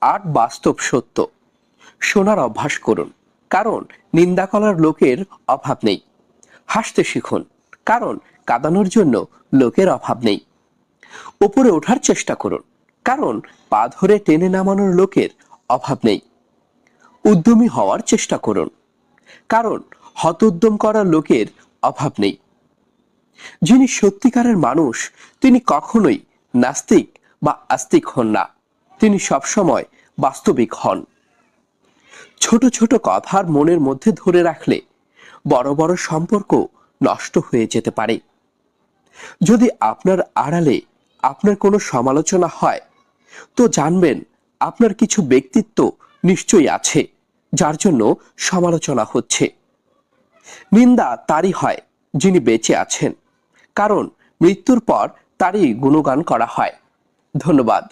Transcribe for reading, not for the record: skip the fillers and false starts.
8 বাস্তব সত্য। শোনার অভ্যাস করুন, কারণ নিন্দা করার লোকের অভাব নেই। হাসতে শিখুন, কারণ কাঁদানোর জন্য লোকের অভাব নেই। উপরে ওঠার চেষ্টা করুন, কারণ পা ধরে টেনে নামানোর লোকের অভাব নেই। উদ্যমী হওয়ার চেষ্টা করুন, কারণ হতোদ্যম করার লোকের অভাব নেই। যিনি সত্যিকারের মানুষ, তিনি কখনোই নাস্তিক বা আস্তিক হন না, তিনি সবসময় বাস্তবিক হন। ছোট ছোট কথার মনের মধ্যে ধরে রাখলে বড় বড় সম্পর্ক নষ্ট হয়ে যেতে পারে। যদি আপনার আড়ালে আপনার কোনো সমালোচনা হয়, তো জানবেন আপনার কিছু ব্যক্তিত্ব নিশ্চয়ই আছে যার জন্য সমালোচনা হচ্ছে। নিন্দা তারই হয় যিনি বেঁচে আছেন, কারণ মৃত্যুর পর তারই গুণগান করা হয়। ধন্যবাদ।